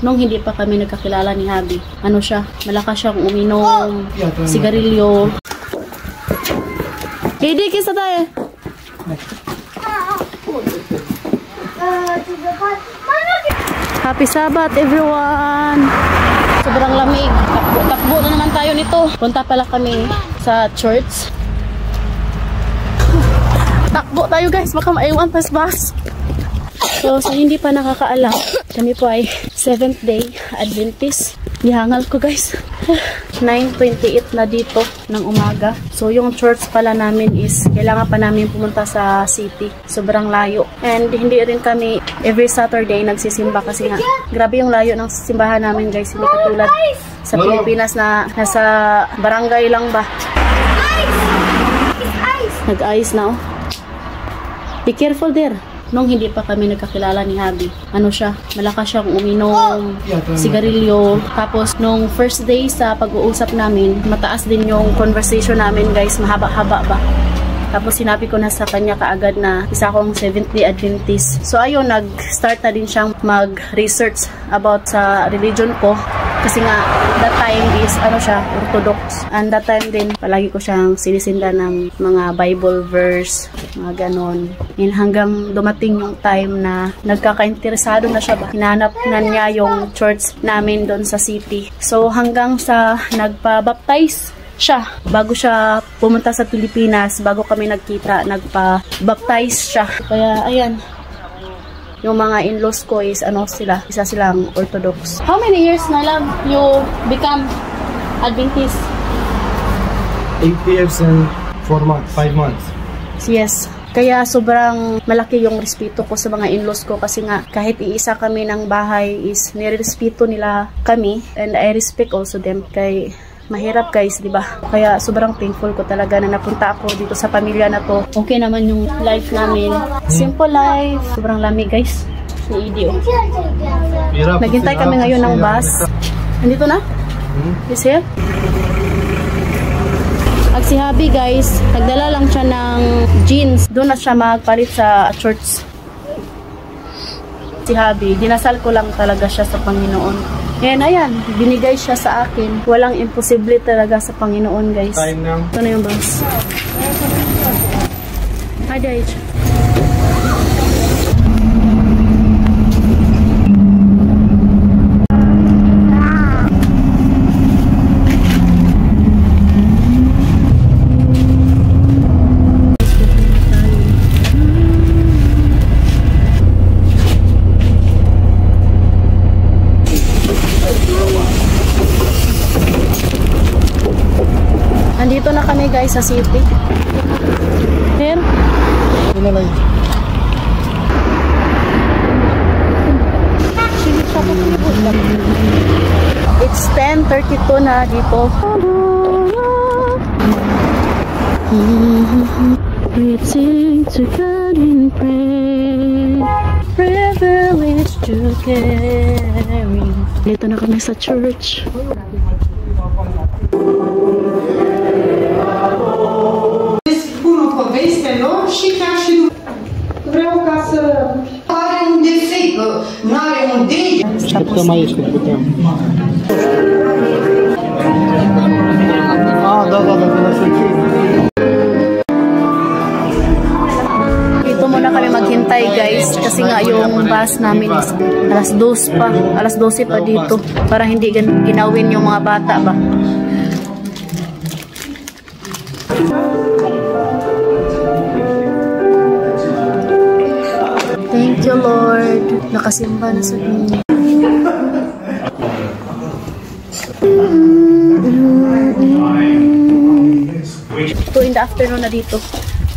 nung hindi pa kami nagkakilala ni Habi. Ano siya, malakas siyang uminom, sigarilyo. Hindi, kisa tayo. Happy Sabbath everyone! Sobrang lamig. Takbo na naman tayo nito. Punta pala kami sa church. Takbo tayo guys, baka maiwan pas bus. So, sa hindi pa nakakaalam, kami po ay 7th day Adventist. Nihangal ko guys. 9:28 na dito ng umaga. So, yung church pala namin is, kailangan pa namin pumunta sa city. Sobrang layo. And hindi rin kami every Saturday nagsisimba kasi nga, grabe yung layo ng simbahan namin guys. Hindi katulad sa Pilipinas na nasa barangay lang ba. Nag-ice na oh. Be careful there. Nung hindi pa kami nagkakilala ni Habi, ano siya, malakas siyang uminom, sigarilyo. Tapos, nung first day sa pag-uusap namin, mataas din yung conversation namin guys, mahaba-haba ba. Tapos, sinabi ko na sa kanya kaagad na isa akong 7th day Adventist. So, ayun, nag-start na din siyang mag-research about sa religion ko. Kasi nga, that time is, ano siya, Orthodox. And that time din, palagi ko siyang sinisinda ng mga Bible verse, mga ganon. And hanggang dumating yung time na nagkaka-interesado na siya ba? Hinanap na niya yung church namin doon sa city. So, hanggang sa nagpa-baptize siya. Bago siya pumunta sa Pilipinas, bago kami nagkita, nagpa-baptize siya. Kaya, ayan. Yung mga in-laws ko is ano sila, isa silang Orthodox. How many years na lang you become Adventist? 8 years and 4 months, 5 months. Yes. Kaya sobrang malaki yung respeto ko sa mga in-laws ko kasi nga kahit iisa kami ng bahay is nirespeto nila kami and I respect also them. Kay mahirap guys, di ba? Kaya sobrang thankful ko talaga na napunta ako dito sa pamilya na to. Okay naman yung life namin. Simple life. Sobrang lamig guys. Ni Edie. Naghintay kami ngayon ng bus. Nandito na? Is here? At si Habi guys, nagdala lang siya ng jeans. Doon na siya magpalit sa church. Si Habi, dinasal ko lang talaga siya sa Panginoon. And ayan, binigay siya sa akin. Walang imposible talaga sa Panginoon, guys. Time now. Ito na yung bus. Hi, Dage. Nandito na kami guys sa city. Here. It's 10:32 na dito. We sing to God in prayer, privilege to carry. Dito na kami sa church. Și chiar și nu vreau ca să are un defect, că nu are un dei. Așteptăm aici că putem. Dito muna kami maghintay guys kasi nga yung bus namin is alas 2 pa, alas 12 pa dito para hindi ginawin yung mga bata ba. Thank you, Lord. Nakasimba na sa inyo. So, in the afternoon na dito.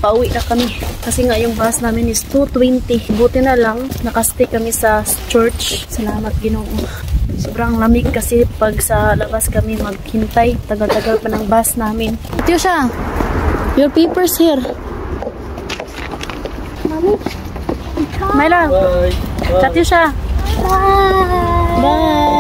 Pauwi na kami. Kasi nga yung bus namin is 2:20. Buti na lang, nakastay kami sa church. Salamat, Ginoo. Sobrang lamig kasi pag sa labas kami maghintay. Tagal-tagal pa ng bus namin. Ito siya. Your papers here. Mami. My love. Bye. Katyusha. Bye. Bye.